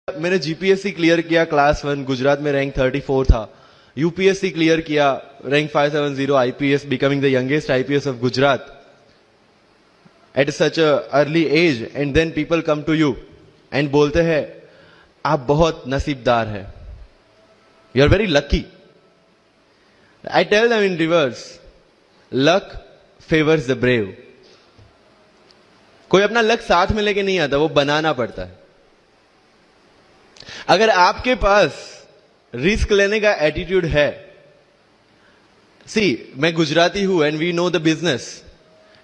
मैंने GPSC clear किया class 1 Gujarat में रैंक 34 था। यूपीएससी क्लियर किया rank 570 IPS becoming the youngest IPS of Gujarat at such a early age and then people come to you and बोलते हैं आप बहुत नसीबदार है, you are very lucky. I tell them in reverse, luck favours the brave. कोई अपना luck साथ में लेके नहीं आता, वो बनाना पड़ता है। अगर आपके पास रिस्क लेने का एटीट्यूड है, मैं गुजराती हूं and we know the business,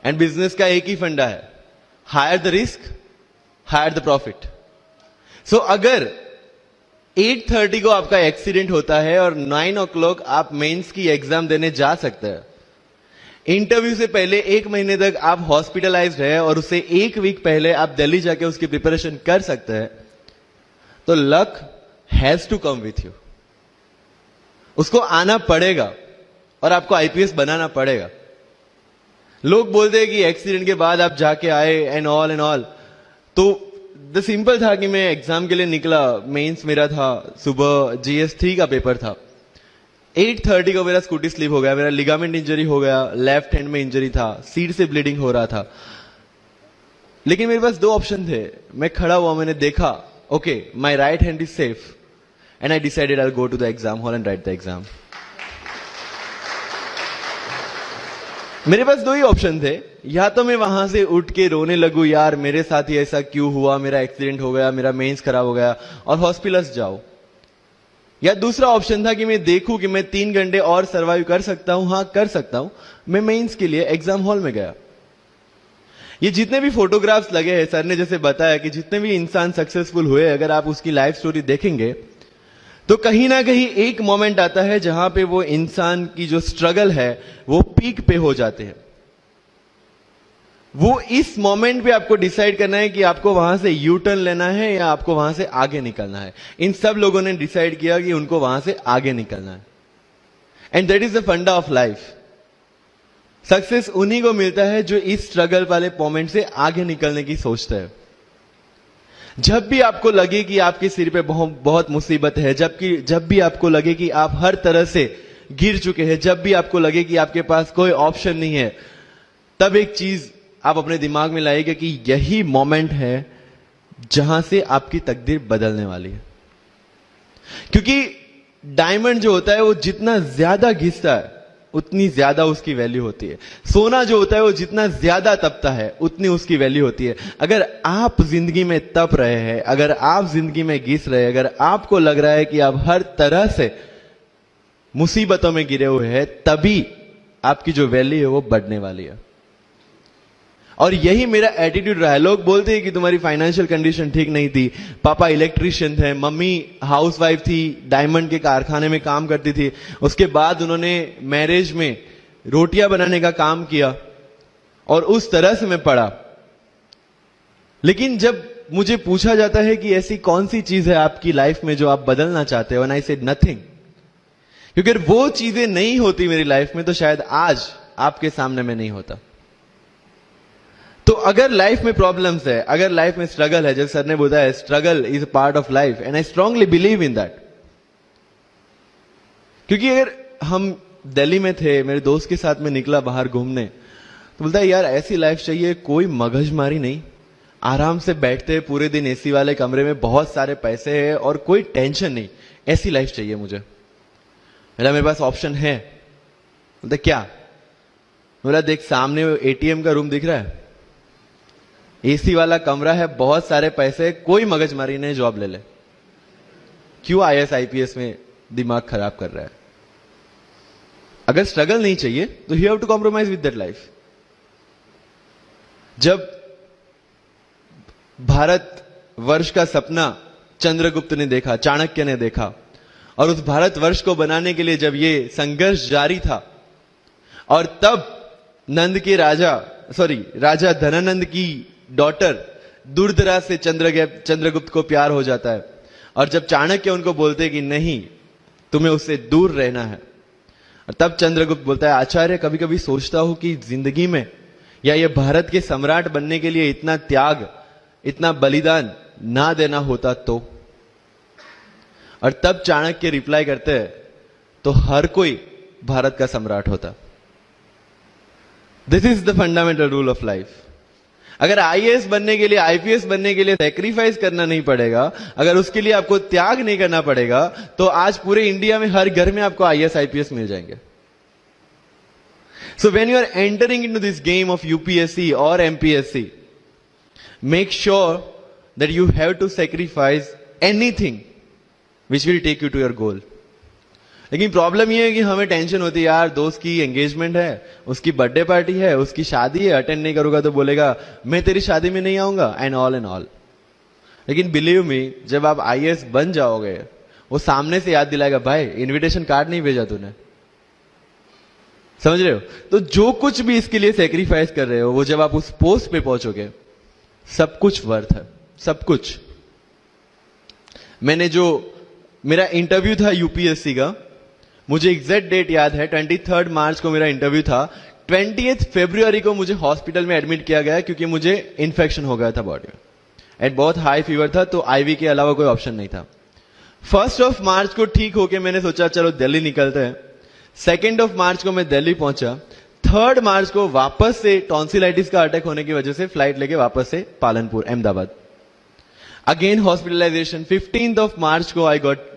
and business का एक ही फंडा है, higher the risk higher the profit. So अगर 8:30 को आपका एक्सीडेंट होता है और 9 o'clock आप मेंस की एग्जाम देने जा सकते हैं, इंटरव्यू से पहले 1 महीने तक आप हॉस्पिटलाइज्ड है और उससे 1 वीक पहले आप दिल्ली जाके उसकी प्रिपरेशन कर सकते हैं, तो luck has to come with you. उसको आना पड़ेगा और आपको आईपीएस बनाना पड़ेगा। लोग बोलते हैं कि एक्सीडेंट के बाद आप जाके आए एंड ऑल, तो द सिंपल था कि मैं एग्जाम के लिए निकला, मेंस मेरा था, सुबह GS3 का पेपर था। 8:30 को मेरा स्कूटी स्लिप हो गया, मेरा लिगामेंट इंजरी हो गया, लेफ्ट हैंड में इंजरी था, सीट से ब्लीडिंग हो रहा था। लेकिन मेरे पास 2 ऑप्शन थे। मैं खड़ा हुआ, मैंने देखा okay, my right hand is safe, and I decided I'll go to the exam hall and write the exam. मेरे पास 2 ही ऑप्शन थे, या तो मैं वहां से उठ के रोने लगूं, यार मेरे साथ ही ऐसा क्यों हुआ, मेरा एक्सीडेंट हो गया, मेरा मेंस खराब हो गया, और हॉस्पिटल जाओ। या दूसरा ऑप्शन था कि मैं देखूं कि मैं 3 घंटे और सर्वाइव कर सकता हूं। हाँ, कर सकता हूं। मैं मेंस के लिए एग्जाम हॉल में गया। ये जितने भी फोटोग्राफ्स लगे हैं, सर ने जैसे बताया कि जितने भी इंसान सक्सेसफुल हुए, अगर आप उसकी लाइफ स्टोरी देखेंगे तो कहीं ना कहीं एक मोमेंट आता है जहां पे वो इंसान की जो स्ट्रगल है वो पीक पे हो जाते हैं। वो इस मोमेंट पे आपको डिसाइड करना है कि आपको वहां से यू टर्न लेना है या आपको वहां से आगे निकलना है। इन सब लोगों ने डिसाइड किया कि उनको वहां से आगे निकलना है, एंड दैट इज द फंडा ऑफ लाइफ। सक्सेस उन्हीं को मिलता है जो इस स्ट्रगल वाले मोमेंट से आगे निकलने की सोचते हैं। जब भी आपको लगे कि आपके सिर पे बहुत मुसीबत है, जब भी आपको लगे कि आप हर तरह से गिर चुके हैं, जब भी आपको लगे कि आपके पास कोई ऑप्शन नहीं है, तब एक चीज आप अपने दिमाग में लाइएगा कि यही मोमेंट है जहां से आपकी तकदीर बदलने वाली है। क्योंकि डायमंड जो होता है वो जितना ज्यादा घिसता है उतनी ज्यादा उसकी वैल्यू होती है। सोना जो होता है वो जितना ज्यादा तपता है उतनी उसकी वैल्यू होती है। अगर आप जिंदगी में तप रहे हैं, अगर आप जिंदगी में घिस रहे हैं, अगर आपको लग रहा है कि आप हर तरह से मुसीबतों में गिरे हुए हैं, तभी आपकी जो वैल्यू है वो बढ़ने वाली है। और यही मेरा एटीट्यूड रहा है। लोग बोलते हैं कि तुम्हारी फाइनेंशियल कंडीशन ठीक नहीं थी, पापा इलेक्ट्रिशियन थे, मम्मी हाउसवाइफ थी, डायमंड के कारखाने में काम करती थी, उसके बाद उन्होंने मैरिज में रोटियां बनाने का काम किया, और उस तरह से मैं पढ़ा। लेकिन जब मुझे पूछा जाता है कि ऐसी कौन सी चीज है आपकी लाइफ में जो आप बदलना चाहते हो, एंड आई सेड नथिंग। क्योंकि अगर वो चीजें नहीं होती मेरी लाइफ में तो शायद आज आपके सामने में नहीं होता। तो अगर लाइफ में प्रॉब्लम्स है, अगर लाइफ में स्ट्रगल है, जैसे सर ने बताया struggle is a part of life, and I strongly believe in that. क्योंकि अगर हम दिल्ली में थे, मेरे दोस्त के साथ में निकला बाहर घूमने, तो बोलता है यार ऐसी लाइफ चाहिए, कोई मगजमारी नहीं, आराम से बैठते हैं पूरे दिन एसी वाले कमरे में, बहुत सारे पैसे हैं और कोई टेंशन नहीं, ऐसी लाइफ चाहिए मुझे। मेरे पास ऑप्शन है। बोलता क्या? बोला देख सामने एटीएम का रूम दिख रहा है, एसी वाला कमरा है, बहुत सारे पैसे, कोई मगजमारी नहीं, जॉब ले ले। क्यों IAS IPS में दिमाग खराब कर रहा है? अगर स्ट्रगल नहीं चाहिए तो you have to compromise with that life. जब भारत वर्ष का सपना चंद्रगुप्त ने देखा, चाणक्य ने देखा, और उस भारत वर्ष को बनाने के लिए जब ये संघर्ष जारी था, और तब राजा धनानंद की डॉटर दूरदराज से चंद्रगुप्त को प्यार हो जाता है, और जब चाणक्य उनको बोलते कि नहीं तुम्हें उससे दूर रहना है, और तब चंद्रगुप्त बोलता है आचार्य कभी कभी सोचता हूं कि जिंदगी में या ये भारत के सम्राट बनने के लिए इतना त्याग, इतना बलिदान ना देना होता तो। और तब चाणक्य रिप्लाई करते हैं तो हर कोई भारत का सम्राट होता। This is the fundamental rule of life. अगर आईएएस बनने के लिए, आईपीएस बनने के लिए सैक्रिफाइस करना नहीं पड़ेगा, अगर उसके लिए आपको त्याग नहीं करना पड़ेगा, तो आज पूरे इंडिया में हर घर में आपको आईएएस आईपीएस मिल जाएंगे। So when you are entering into this game of UPSC or MPSC, make sure that you have to sacrifice anything which will take you to your goal. लेकिन प्रॉब्लम ये है कि हमें टेंशन होती है, यार दोस्त की एंगेजमेंट है, उसकी बर्थडे पार्टी है, उसकी शादी है, अटेंड नहीं करूंगा तो बोलेगा मैं तेरी शादी में नहीं आऊंगा, एंड ऑल। लेकिन बिलीव मी, जब आप आईएएस बन जाओगे, वो सामने से याद दिलाएगा, भाई इनविटेशन कार्ड नहीं भेजा तूने। समझ रहे हो? तो जो कुछ भी इसके लिए सेक्रीफाइस कर रहे हो, वो जब आप उस पोस्ट पे पहुंचोगे, सब कुछ वर्थ है, सब कुछ। मेरा इंटरव्यू था यूपीएससी का, मुझे एग्जैक्ट डेट याद है, 23 मार्च को मेरा इंटरव्यू था। 20 फरवरी को मुझे हॉस्पिटल में एडमिट किया गया क्योंकि मुझे इन्फेक्शन हो गया था बॉडी में, एंड बहुत हाई फीवर था, तो आईवी के अलावा कोई ऑप्शन नहीं था। 1 मार्च को ठीक होके मैंने सोचा चलो दिल्ली निकलते हैं। 2 मार्च को मैं दिल्ली पहुंचा। 3 मार्च को वापस से टॉन्सिलाइटिस का अटैक होने की वजह से फ्लाइट लेके वापस से Palanpur, Ahmedabad. Again hospitalisation. 15 March को I got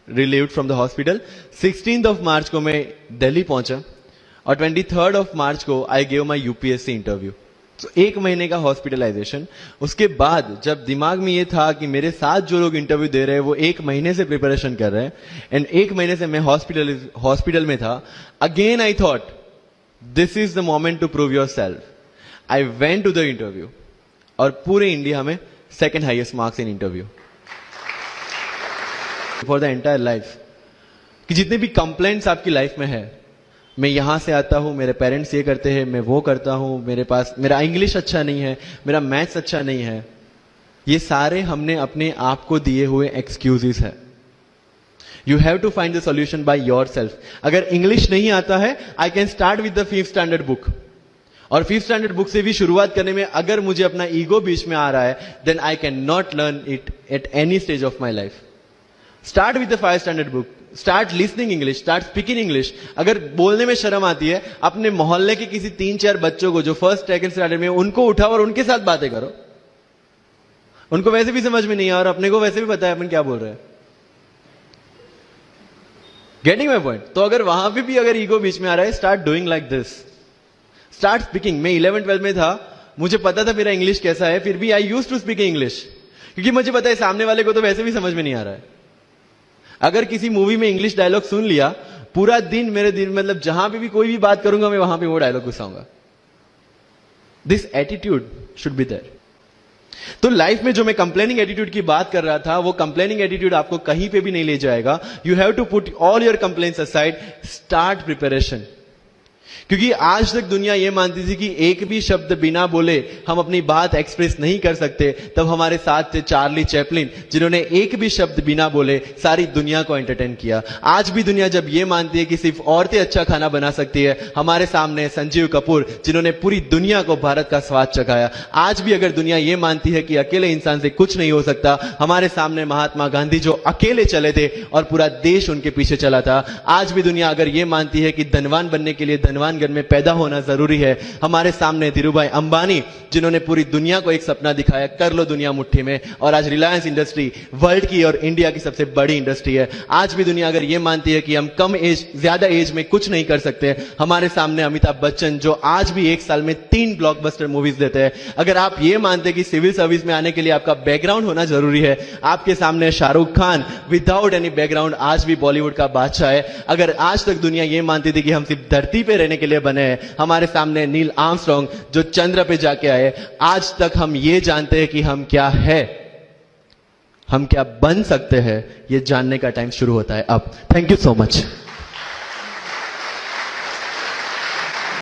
relieved from the hospital. 16 March को मैं दिल्ली पहुंचा और 23 मार्च को I gave my UPSC interview. तो 1 महीने का हॉस्पिटलाइजेशन। उसके बाद जब दिमाग में ये था कि मेरे साथ जो लोग इंटरव्यू दे रहे हैं वो 1 महीने से प्रिपरेशन कर रहे हैं, एंड 1 महीने से मैं हॉस्पिटल में था, again I thought this is the moment to prove yourself. I went to the interview और पूरे इंडिया में 2nd highest marks in interview for the entire life. कि जितने भी कंप्लेंट्स आपकी लाइफ में है, मैं यहां से आता हूं, मेरे पेरेंट्स ये करते हैं, मैं वो करता हूं, मेरा इंग्लिश अच्छा नहीं है, मेरा मैथ्स अच्छा नहीं है, ये सारे हमने अपने आप को दिए हुए एक्सक्यूजेस है। You have to find the solution by yourself. अगर इंग्लिश नहीं आता है, I can start with the 5th standard book, और 5th स्टैंडर्ड बुक से भी शुरुआत करने में अगर मुझे अपना ईगो बीच में आ रहा है, then I can not learn it at any stage of my life. Start with the 5th standard book, start listening English, start speaking English. अगर बोलने में शर्म आती है, अपने मोहल्ले के किसी 3-4 बच्चों को जो 1st 2nd स्टैंडर्ड में, उनको उठाओ और उनके साथ बातें करो। उनको वैसे भी समझ में नहीं आ, और अपने को वैसे भी पता है अपन क्या बोल रहे हैं। Getting my point? तो अगर वहां पे भी अगर ईगो बीच में आ रहा है, start doing like this, start speaking. मैं 11th-12th में था, मुझे पता था मेरा इंग्लिश कैसा है, फिर भी I used to speak English, क्योंकि मुझे पता है सामने वाले को तो वैसे भी समझ में नहीं आ रहा है। अगर किसी मूवी में इंग्लिश डायलॉग सुन लिया, पूरा दिन मेरे दिन, मतलब जहां पे भी कोई भी बात करूंगा, मैं वहां पे वो डायलॉग घुसाऊंगा। This attitude should be there. तो लाइफ में जो मैं कंप्लेनिंग एटीट्यूड की बात कर रहा था, वो कंप्लेनिंग एटीट्यूड आपको कहीं पे भी नहीं ले जाएगा। You have to put all your complaints aside, start preparation. क्योंकि आज तक दुनिया यह मानती थी कि एक भी शब्द बिना बोले हम अपनी बात एक्सप्रेस नहीं कर सकते। तब हमारे साथ थे चार्ली चैपलिन, जिन्होंने एक भी शब्द बिना बोले सारी दुनिया को एंटरटेन किया। आज भी दुनिया जब यह मानती है कि सिर्फ औरतें अच्छा खाना बना सकती है, हमारे सामने संजीव कपूर, जिन्होंने पूरी दुनिया को भारत का स्वाद चखाया। आज भी अगर दुनिया यह मानती है कि अकेले इंसान से कुछ नहीं हो सकता, हमारे सामने महात्मा गांधी, जो अकेले चले थे और पूरा देश उनके पीछे चला था। आज भी दुनिया अगर यह मानती है कि धनवान बनने के लिए धनवान घर में पैदा होना जरूरी है, हमारे सामने धीरूभाई अंबानी, जिन्होंने पूरी दुनिया को एक सपना दिखाया, कर लो दुनिया मुट्ठी में, और आज रिलायंस इंडस्ट्री वर्ल्ड की और इंडिया की सबसे बड़ी इंडस्ट्री है। आज भी दुनिया अगर यह मानती है कि हम कम एज, ज्यादा एज में कुछ नहीं कर सकते, हमारे सामने अमिताभ बच्चन, जो आज भी 1 साल में 3 ब्लॉकबस्टर मूवीज देते हैं। अगर आप ये मानते हैं कि सिविल सर्विस में आने के लिए आपका बैकग्राउंड होना जरूरी है, आपके सामने Shahrukh Khan without any background आज भी बॉलीवुड का बादशाह है। अगर आज तक दुनिया ये मानती थी कि हम सिर्फ धरती पे रहने के लिए बने हैं, हमारे सामने नील आर्मस्ट्रॉन्ग, जो चंद्र पे जाके आए, आज तक हम ये जानते हैं कि हम क्या है, हम क्या बन सकते हैं, ये जानने का टाइम शुरू होता है अब। Thank you so much.